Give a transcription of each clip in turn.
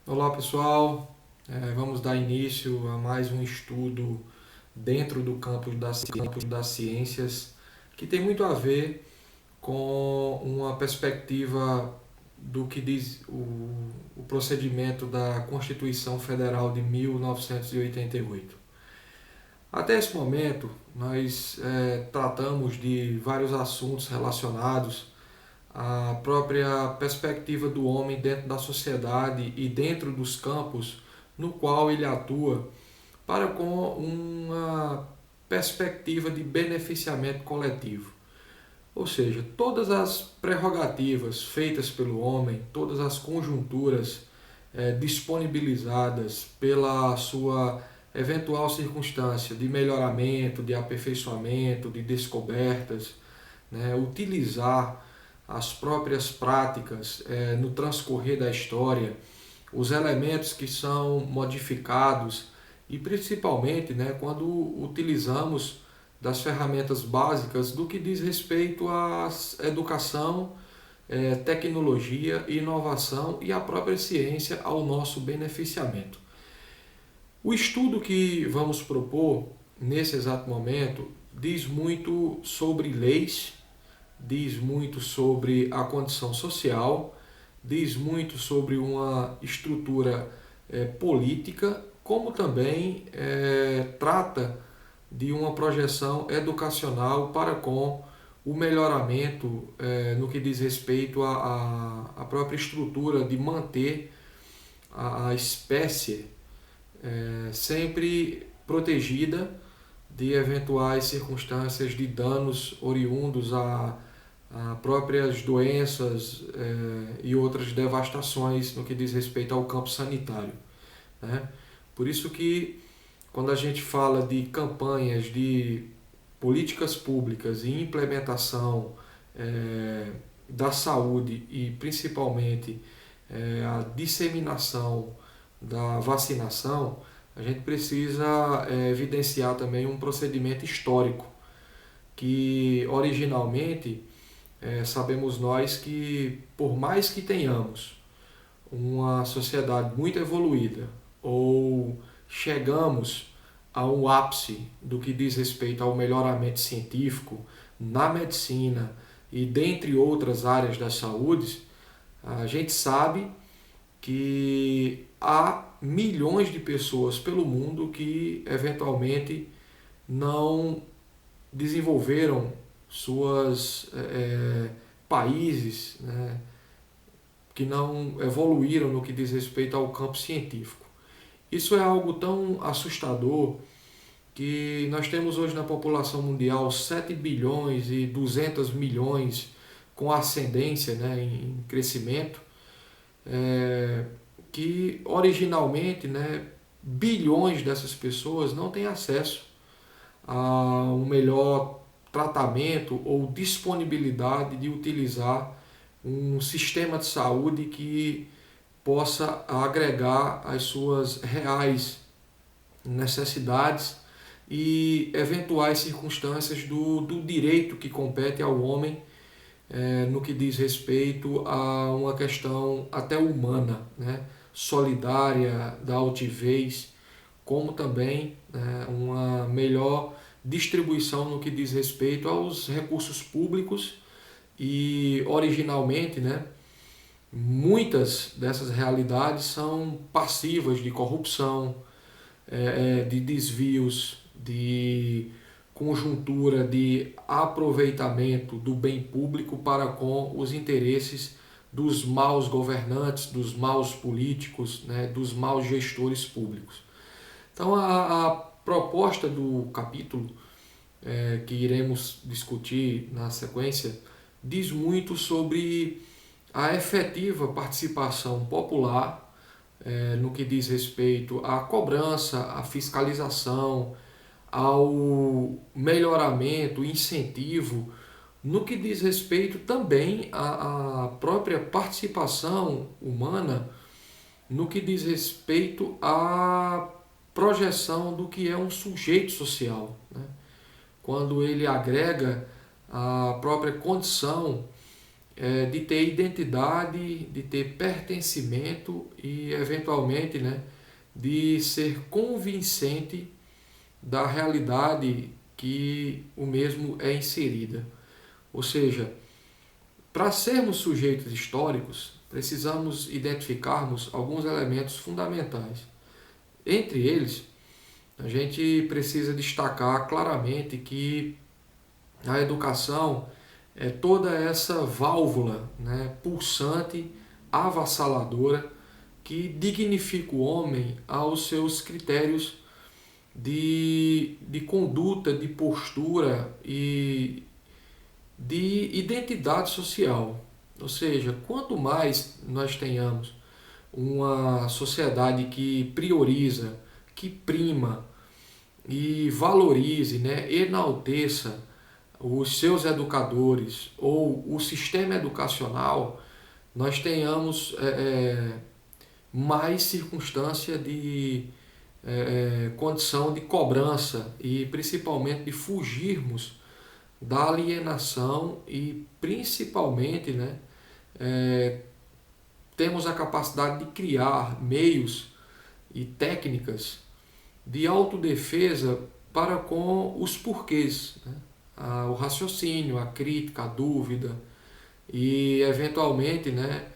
Olá pessoal, vamos dar início a mais um estudo dentro do campo das ciências que tem muito a ver com uma perspectiva do que diz o procedimento da Constituição Federal de 1988. Até esse momento, nós tratamos de vários assuntos relacionados a própria perspectiva do homem dentro da sociedade e dentro dos campos no qual ele atua, para com uma perspectiva de beneficiamento coletivo. Ou seja, todas as prerrogativas feitas pelo homem, todas as conjunturas disponibilizadas pela sua eventual circunstância de melhoramento, de aperfeiçoamento, de descobertas, né, utilizar as próprias práticas no transcorrer da história, os elementos que são modificados e principalmente, né, quando utilizamos das ferramentas básicas do que diz respeito à educação, tecnologia, inovação e a própria ciência ao nosso beneficiamento. O estudo que vamos propor nesse exato momento diz muito sobre leis, diz muito sobre a condição social, diz muito sobre uma estrutura política, como também trata de uma projeção educacional para com o melhoramento no que diz respeito à própria estrutura de manter a espécie sempre protegida de eventuais circunstâncias de danos oriundos a próprias doenças e outras devastações no que diz respeito ao campo sanitário, né? Por isso que quando a gente fala de campanhas de políticas públicas e implementação da saúde e principalmente a disseminação da vacinação, a gente precisa evidenciar também um procedimento histórico que originalmente sabemos nós que por mais que tenhamos uma sociedade muito evoluída ou chegamos a um ápice do que diz respeito ao melhoramento científico na medicina e dentre outras áreas da saúde, a gente sabe que há milhões de pessoas pelo mundo que eventualmente não desenvolveram suas países, né, que não evoluíram no que diz respeito ao campo científico. Isso é algo tão assustador que nós temos hoje na população mundial 7 bilhões e 200 milhões com ascendência, né, em crescimento, que originalmente, né, bilhões dessas pessoas não têm acesso a um melhor tratamento ou disponibilidade de utilizar um sistema de saúde que possa agregar as suas reais necessidades e eventuais circunstâncias do direito que compete ao homem no que diz respeito a uma questão até humana, né, solidária, da altivez, como também uma melhor distribuição no que diz respeito aos recursos públicos e originalmente, né, muitas dessas realidades são passivas de corrupção, de desvios, de conjuntura de aproveitamento do bem público para com os interesses dos maus governantes, dos maus políticos, né, dos maus gestores públicos. Então, a proposta do capítulo que iremos discutir na sequência diz muito sobre a efetiva participação popular no que diz respeito à cobrança, à fiscalização, ao melhoramento, incentivo, no que diz respeito também à própria participação humana, no que diz respeito à projeção do que é um sujeito social, né? Quando ele agrega a própria condição de ter identidade, de ter pertencimento e, eventualmente, né, de ser convincente da realidade que o mesmo é inserida. Ou seja, para sermos sujeitos históricos, precisamos identificarmos alguns elementos fundamentais. Entre eles, a gente precisa destacar claramente que a educação é toda essa válvula, né, pulsante, avassaladora, que dignifica o homem aos seus critérios de conduta, de postura e de identidade social. Ou seja, quanto mais nós tenhamos uma sociedade que prioriza, que prima e valorize, né, enalteça os seus educadores ou o sistema educacional, nós tenhamos mais circunstância de condição de cobrança e principalmente de fugirmos da alienação e principalmente, né, temos a capacidade de criar meios e técnicas de autodefesa para com os porquês, né? O raciocínio, a crítica, a dúvida e eventualmente, né,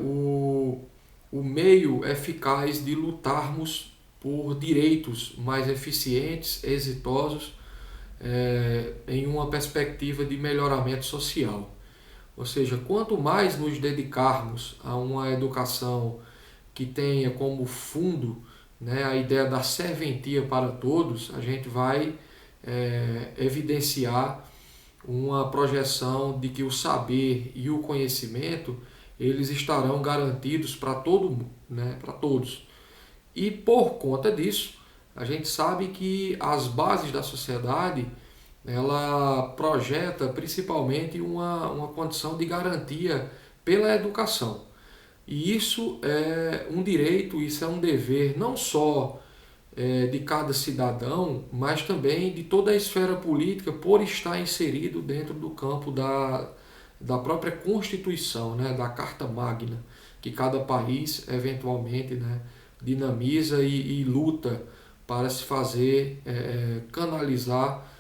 o meio eficaz de lutarmos por direitos mais eficientes, exitosos, em uma perspectiva de melhoramento social. Ou seja, quanto mais nos dedicarmos a uma educação que tenha como fundo, né, a ideia da serventia para todos, a gente vai evidenciar uma projeção de que o saber e o conhecimento eles estarão garantidos para todo mundo, né, para todos. E por conta disso, a gente sabe que as bases da sociedade ela projeta principalmente uma condição de garantia pela educação. E isso é um direito, isso é um dever não só de cada cidadão, mas também de toda a esfera política por estar inserido dentro do campo da própria Constituição, né, da Carta Magna, que cada país eventualmente, né, dinamiza e luta para se fazer canalizar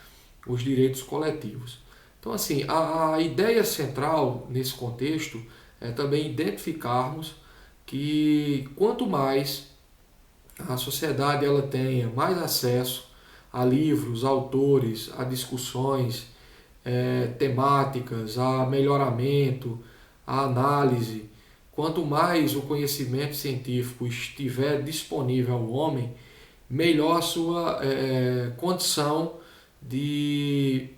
os direitos coletivos. Então, assim, a ideia central nesse contexto é também identificarmos que quanto mais a sociedade ela tenha mais acesso a livros, autores, a discussões temáticas, a melhoramento, a análise, quanto mais o conhecimento científico estiver disponível ao homem, melhor a sua condição de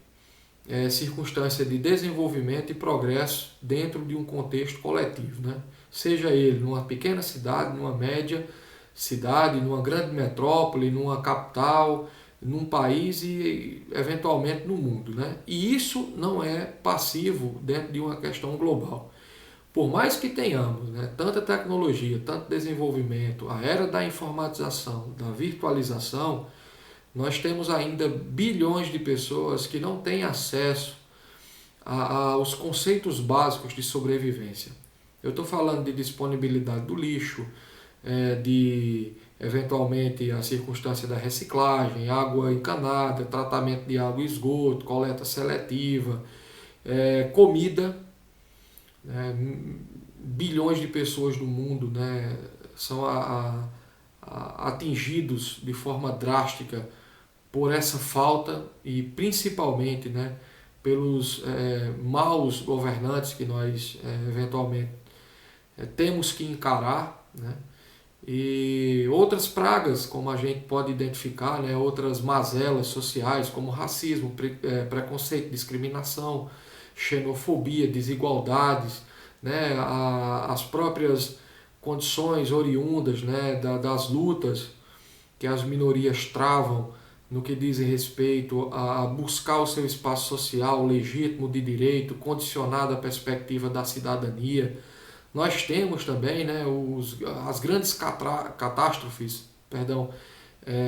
circunstância de desenvolvimento e progresso dentro de um contexto coletivo, né? Seja ele numa pequena cidade, numa média cidade, numa grande metrópole, numa capital, num país e eventualmente no mundo, né? E isso não é passivo dentro de uma questão global. Por mais que tenhamos, né, tanta tecnologia, tanto desenvolvimento, a era da informatização, da virtualização, nós temos ainda bilhões de pessoas que não têm acesso aos conceitos básicos de sobrevivência. Eu estou falando de disponibilidade do lixo, de eventualmente a circunstância da reciclagem, água encanada, tratamento de água e esgoto, coleta seletiva, comida. Bilhões de pessoas no mundo, né, são atingidos de forma drástica por essa falta e principalmente, né, pelos maus governantes que nós eventualmente temos que encarar, né, e outras pragas como a gente pode identificar, né, outras mazelas sociais como racismo, preconceito, discriminação, xenofobia, desigualdades, né, as próprias condições oriundas, né, das lutas que as minorias travam no que diz respeito a buscar o seu espaço social legítimo de direito, condicionado à perspectiva da cidadania. Nós temos também, né, as grandes catástrofes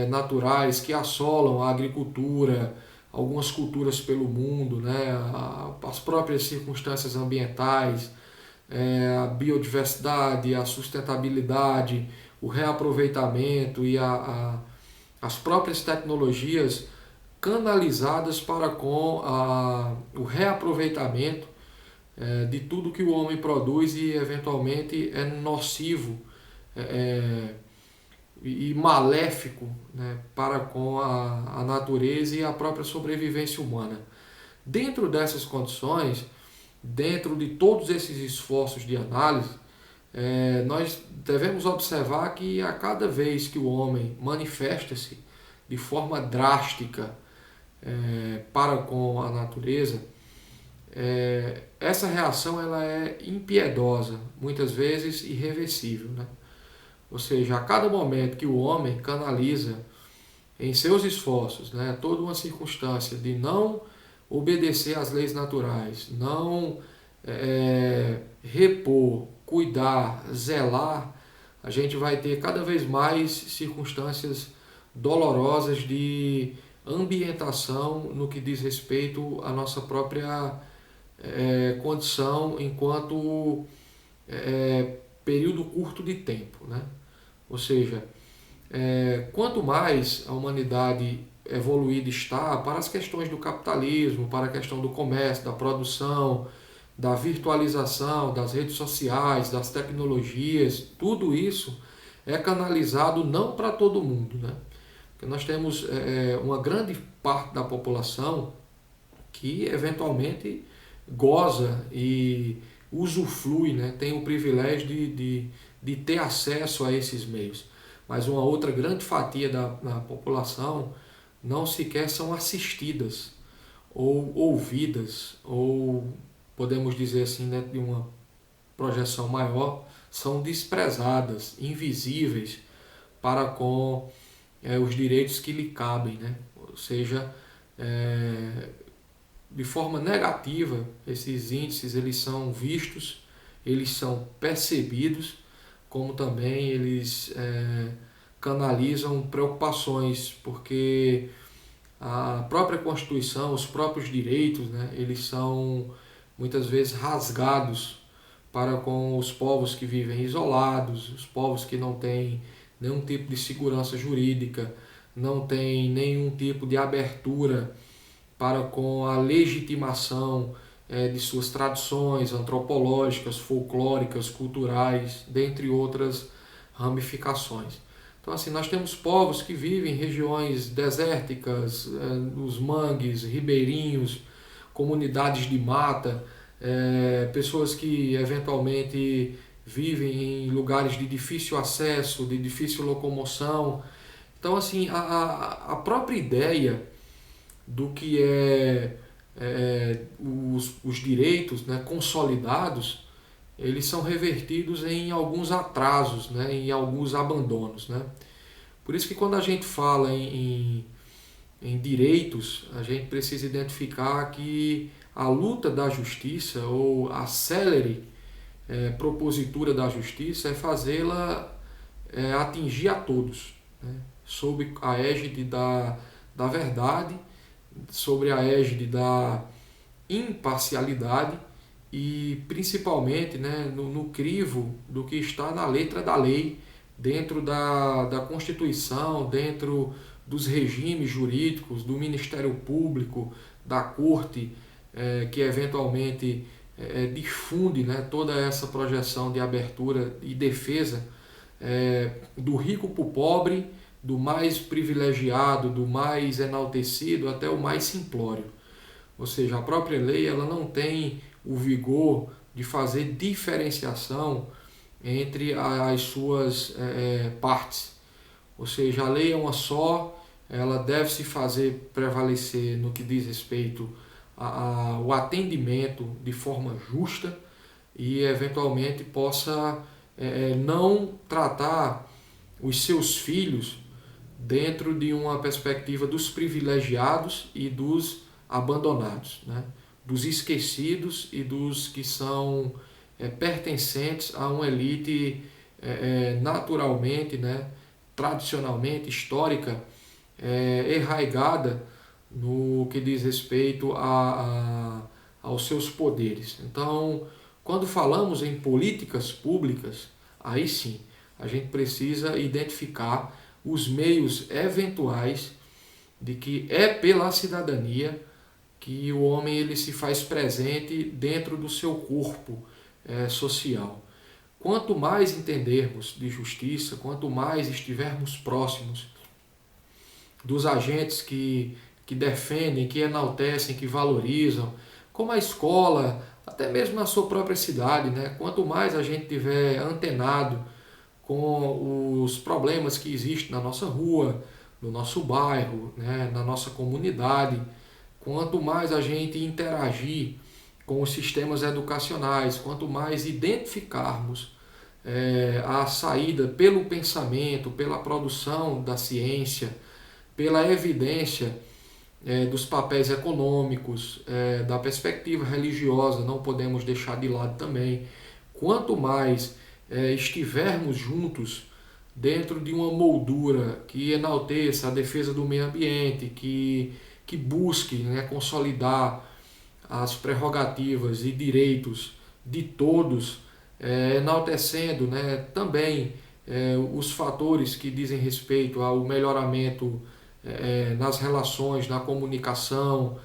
naturais que assolam a agricultura, algumas culturas pelo mundo, né? As próprias circunstâncias ambientais, a biodiversidade, a sustentabilidade, o reaproveitamento e as próprias tecnologias canalizadas para com o reaproveitamento de tudo que o homem produz e eventualmente é nocivo e maléfico, né, para com a natureza e a própria sobrevivência humana. Dentro dessas condições, dentro de todos esses esforços de análise, nós devemos observar que a cada vez que o homem manifesta-se de forma drástica para com a natureza, essa reação ela é impiedosa, muitas vezes irreversível, né? Ou seja, a cada momento que o homem canaliza em seus esforços, né, toda uma circunstância de não obedecer às leis naturais, não repor, cuidar, zelar, a gente vai ter cada vez mais circunstâncias dolorosas de ambientação no que diz respeito à nossa própria condição enquanto período curto de tempo, né? Ou seja, quanto mais a humanidade evoluída está para as questões do capitalismo, para a questão do comércio, da produção, da virtualização, das redes sociais, das tecnologias, tudo isso é canalizado não para todo mundo, né? Porque nós temos uma grande parte da população que eventualmente goza e usufrui, né? Tem o privilégio de ter acesso a esses meios. Mas uma outra grande fatia da população não sequer são assistidas ou ouvidas, ou podemos dizer assim, né, de uma projeção maior, são desprezadas, invisíveis para com os direitos que lhe cabem, né? Ou seja, de forma negativa, esses índices eles são vistos, eles são percebidos, como também eles canalizam preocupações, porque a própria Constituição, os próprios direitos, né, eles são muitas vezes rasgados para com os povos que vivem isolados, os povos que não têm nenhum tipo de segurança jurídica, não têm nenhum tipo de abertura para com a legitimação de suas tradições antropológicas, folclóricas, culturais, dentre outras ramificações. Então, assim, nós temos povos que vivem em regiões desérticas, nos mangues, ribeirinhos, comunidades de mata, pessoas que eventualmente vivem em lugares de difícil acesso, de difícil locomoção. Então, assim, a própria ideia do que os direitos, né, consolidados, eles são revertidos em alguns atrasos, né, em alguns abandonos, né? Por isso que quando a gente fala em direitos, a gente precisa identificar que a luta da justiça ou a célere propositura da justiça é fazê-la atingir a todos, né, sob a égide da verdade, sobre a égide da imparcialidade e principalmente, né, no crivo do que está na letra da lei, dentro da Constituição, dentro dos regimes jurídicos, do Ministério Público, da Corte, que eventualmente difunde, né, toda essa projeção de abertura e defesa do rico para o pobre, do mais privilegiado, do mais enaltecido até o mais simplório. Ou seja, a própria lei ela não tem o vigor de fazer diferenciação entre as suas partes. Ou seja, a lei é uma só, ela deve se fazer prevalecer no que diz respeito ao atendimento de forma justa e eventualmente possa não tratar os seus filhos dentro de uma perspectiva dos privilegiados e dos abandonados, né? Dos esquecidos e dos que são pertencentes a uma elite naturalmente, né, tradicionalmente, histórica, enraigada no que diz respeito aos seus poderes. Então, quando falamos em políticas públicas, aí sim, a gente precisa identificar os meios eventuais de que é pela cidadania que o homem ele se faz presente dentro do seu corpo social. Quanto mais entendermos de justiça, quanto mais estivermos próximos dos agentes que defendem, que enaltecem, que valorizam, como a escola, até mesmo na sua própria cidade, né? Quanto mais a gente tiver antenado com os problemas que existem na nossa rua, no nosso bairro, né? Na nossa comunidade, quanto mais a gente interagir com os sistemas educacionais, quanto mais identificarmos a saída pelo pensamento, pela produção da ciência, pela evidência dos papéis econômicos, da perspectiva religiosa, não podemos deixar de lado também. Quanto mais estivermos juntos dentro de uma moldura que enalteça a defesa do meio ambiente, que busque, né, consolidar as prerrogativas e direitos de todos, enaltecendo, né, também os fatores que dizem respeito ao melhoramento nas relações, na comunicação,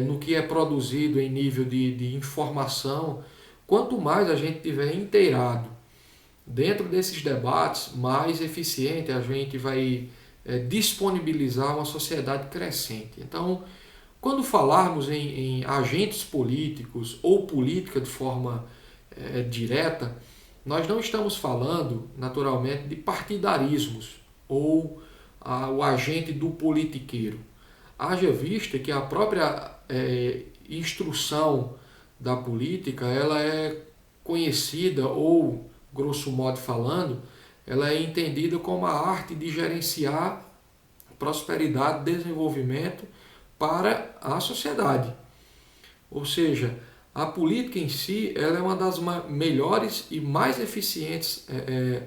no que é produzido em nível de informação. Quanto mais a gente tiver inteirado dentro desses debates, mais eficiente a gente vai disponibilizar uma sociedade crescente. Então, quando falarmos em agentes políticos ou política de forma direta, nós não estamos falando, naturalmente, de partidarismos ou o agente do politiqueiro. Haja vista que a própria instrução da política ela é conhecida ou, grosso modo falando, ela é entendida como a arte de gerenciar prosperidade, desenvolvimento para a sociedade. Ou seja, a política em si ela é uma das melhores e mais eficientes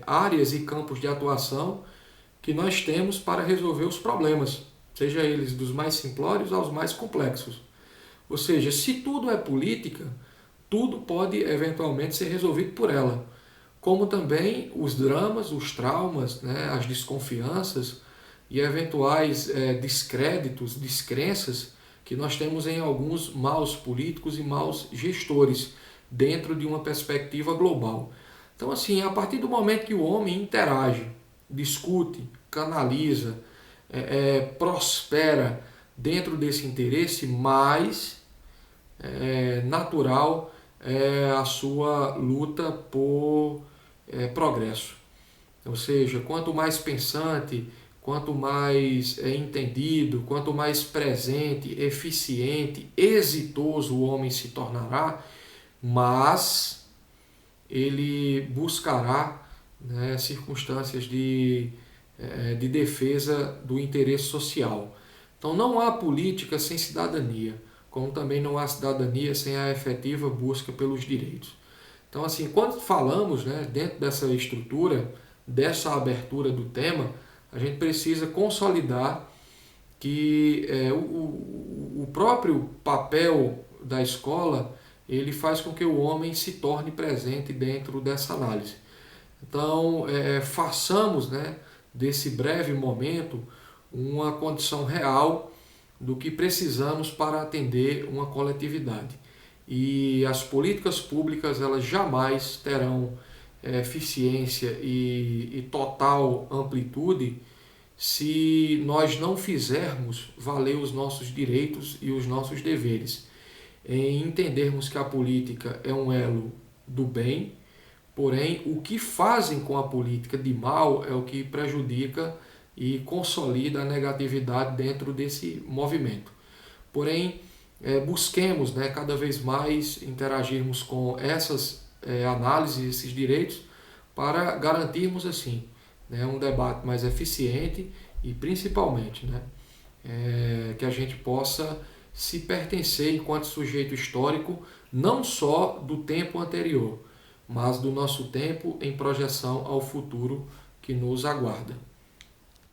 áreas e campos de atuação que nós temos para resolver os problemas, seja eles dos mais simplórios aos mais complexos. Ou seja, se tudo é política, tudo pode eventualmente ser resolvido por ela. Como também os dramas, os traumas, né, as desconfianças e eventuais descréditos, descrenças que nós temos em alguns maus políticos e maus gestores dentro de uma perspectiva global. Então, assim, a partir do momento que o homem interage, discute, canaliza, prospera dentro desse interesse, mais natural é a sua luta por progresso. Ou seja, quanto mais pensante, quanto mais entendido, quanto mais presente, eficiente, exitoso o homem se tornará, mas ele buscará, né, circunstâncias de defesa do interesse social. Então não há política sem cidadania, como também não há cidadania sem a efetiva busca pelos direitos. Então, assim, quando falamos, né, dentro dessa estrutura, dessa abertura do tema, a gente precisa consolidar que o próprio papel da escola ele faz com que o homem se torne presente dentro dessa análise. Então, façamos, né, desse breve momento uma condição real do que precisamos para atender uma coletividade. E as políticas públicas elas jamais terão eficiência e total amplitude se nós não fizermos valer os nossos direitos e os nossos deveres, em entendermos que a política é um elo do bem, porém o que fazem com a política de mal é o que prejudica e consolida a negatividade dentro desse movimento. Porém, busquemos, né, cada vez mais interagirmos com essas análises, esses direitos, para garantirmos assim, né, um debate mais eficiente e principalmente, né, que a gente possa se pertencer enquanto sujeito histórico não só do tempo anterior, mas do nosso tempo em projeção ao futuro que nos aguarda.